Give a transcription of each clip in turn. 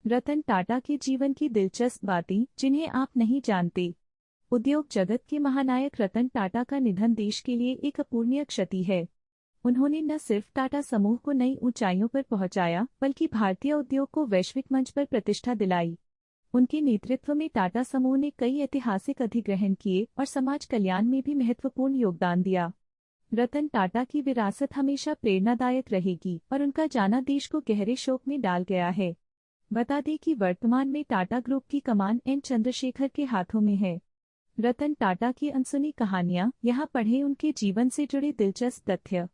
रतन टाटा के जीवन की दिलचस्प बातें जिन्हें आप नहीं जानते। उद्योग जगत के महानायक रतन टाटा का निधन देश के लिए एक अपूरणीय क्षति है। उन्होंने न सिर्फ टाटा समूह को नई ऊंचाइयों पर पहुंचाया, बल्कि भारतीय उद्योग को वैश्विक मंच पर प्रतिष्ठा दिलाई। उनके नेतृत्व में टाटा समूह ने कई ऐतिहासिक अधिग्रहण किए और समाज कल्याण में भी महत्वपूर्ण योगदान दिया। रतन टाटा की विरासत हमेशा प्रेरणादायक रहेगी और उनका जाना देश को गहरे शोक में डाल गया है। बता दें कि वर्तमान में टाटा ग्रुप की कमान एन चंद्रशेखर के हाथों में है। रतन टाटा की अनसुनी कहानियां, यहाँ पढ़ें उनके जीवन से जुड़े दिलचस्प तथ्य।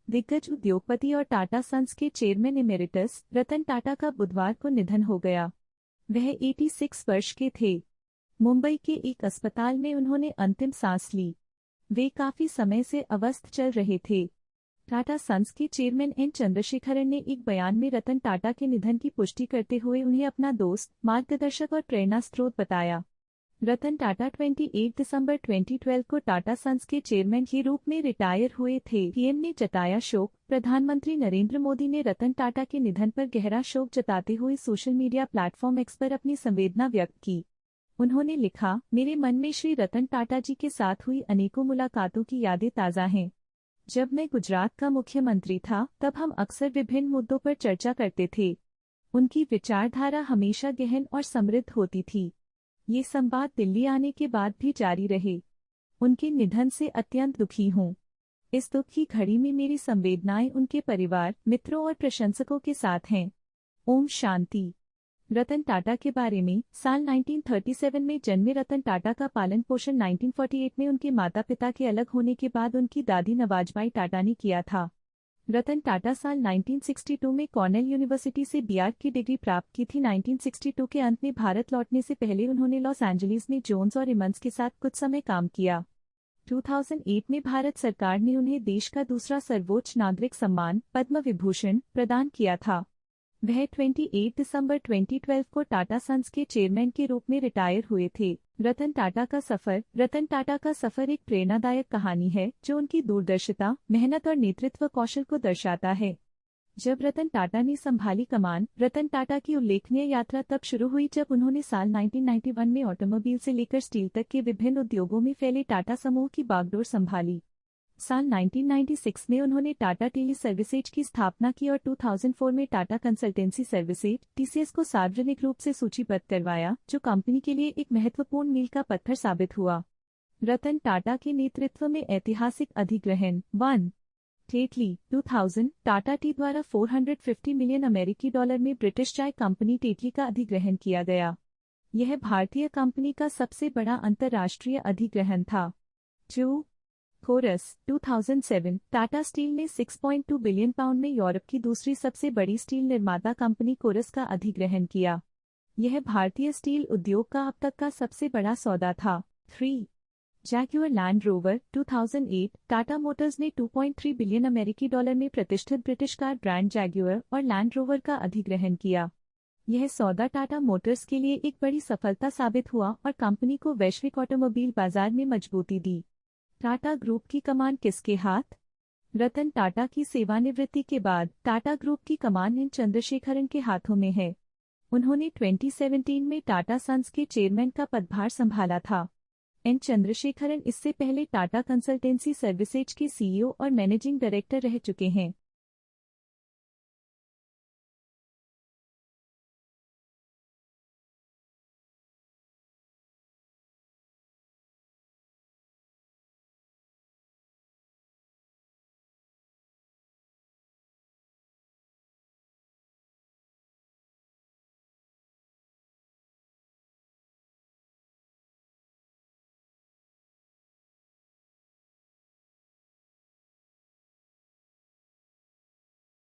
दिग्गज उद्योगपति और टाटा सन्स के चेयरमैन इमेरिटस रतन टाटा का बुधवार को निधन हो गया। वह 86 वर्ष के थे। मुंबई के एक अस्पताल में उन्होंने अंतिम सांस ली। वे काफी समय से अवस्थ चल रहे थे। टाटा सन्स के चेयरमैन एन चंद्रशेखरन ने एक बयान में रतन टाटा के निधन की पुष्टि करते हुए उन्हें अपना दोस्त, मार्गदर्शक और प्रेरणा स्रोत बताया। रतन टाटा 28 दिसंबर 2012 को टाटा सन्स के चेयरमैन के रूप में रिटायर हुए थे। पीएम ने जताया शोक। प्रधानमंत्री नरेंद्र मोदी ने रतन टाटा के निधन पर गहरा शोक जताते हुए सोशल मीडिया प्लेटफॉर्म एक्स पर अपनी संवेदना व्यक्त की। उन्होंने लिखा, मेरे मन में श्री रतन टाटा जी के साथ हुई अनेकों मुलाकातों की यादें ताज़ा हैं। जब मैं गुजरात का मुख्यमंत्री था, तब हम अक्सर विभिन्न मुद्दों पर चर्चा करते थे। उनकी विचारधारा हमेशा गहन और समृद्ध होती थी। ये संवाद दिल्ली आने के बाद भी जारी रहे। उनके निधन से अत्यंत दुखी हूँ। इस दुख की घड़ी में मेरी संवेदनाएं उनके परिवार, मित्रों और प्रशंसकों के साथ हैं। ओम शांति। रतन टाटा के बारे में, साल 1937 में जन्मे रतन टाटा का पालन पोषण 1948 में उनके माता पिता के अलग होने के बाद उनकी दादी नवाजबाई टाटा ने किया था। रतन टाटा साल 1962 में कॉर्नेल यूनिवर्सिटी से बीआर की डिग्री प्राप्त की थी। 1962 के अंत में भारत लौटने से पहले उन्होंने लॉस एंजलिस में जोन्स और इमंस के साथ कुछ समय काम किया। 2008 में भारत सरकार ने उन्हें देश का दूसरा सर्वोच्च नागरिक सम्मान पद्म विभूषण प्रदान किया था। वह 28 दिसंबर 2012 को टाटा सन्स के चेयरमैन के रूप में रिटायर हुए थे। रतन टाटा का सफर एक प्रेरणादायक कहानी है जो उनकी दूरदर्शिता, मेहनत और नेतृत्व कौशल को दर्शाता है। जब रतन टाटा ने संभाली कमान, रतन टाटा की उल्लेखनीय यात्रा तब शुरू हुई जब उन्होंने साल 1991 में ऑटोमोबाइल से लेकर स्टील तक के विभिन्न उद्योगों में फैले टाटा समूह की बागडोर संभाली। साल 1996 में उन्होंने टाटा टेली सर्विसेज की स्थापना की और 2004 में टाटा कंसल्टेंसी सर्विसेज टीसीएस को सार्वजनिक रूप से सूचीबद्ध करवाया, जो कंपनी के लिए एक महत्वपूर्ण मील का पत्थर साबित हुआ। रतन टाटा के नेतृत्व में ऐतिहासिक अधिग्रहण 1 टेटली 2000 टाटा टी द्वारा 450 मिलियन अमेरिकी डॉलर में ब्रिटिश चाय कंपनी टेटली का अधिग्रहण किया गया। यह भारतीय कंपनी का सबसे बड़ा अंतर्राष्ट्रीय अधिग्रहण था। 2 कोरस 2007 टाटा स्टील ने 6.2 बिलियन पाउंड में यूरोप की दूसरी सबसे बड़ी स्टील निर्माता कंपनी कोरस का अधिग्रहण किया। यह भारतीय स्टील उद्योग का अब तक का सबसे बड़ा सौदा था। 3 जैग्यूअर लैंड रोवर 2008 टाटा मोटर्स ने 2.3 बिलियन अमेरिकी डॉलर में प्रतिष्ठित ब्रिटिश कार ब्रांड जैग्यूअर और लैंड रोवर का अधिग्रहण किया। यह सौदा टाटा मोटर्स के लिए एक बड़ी सफलता साबित हुआ और कंपनी को वैश्विक ऑटोमोबाइल बाजार में मजबूती दी। टाटा ग्रुप की कमान किसके हाथ? रतन टाटा की सेवानिवृत्ति के बाद टाटा ग्रुप की कमान एन चंद्रशेखरन के हाथों में है। उन्होंने 2017 में टाटा सन्स के चेयरमैन का पदभार संभाला था। एन चंद्रशेखरन इससे पहले टाटा कंसल्टेंसी सर्विसेज के सीईओ और मैनेजिंग डायरेक्टर रह चुके हैं।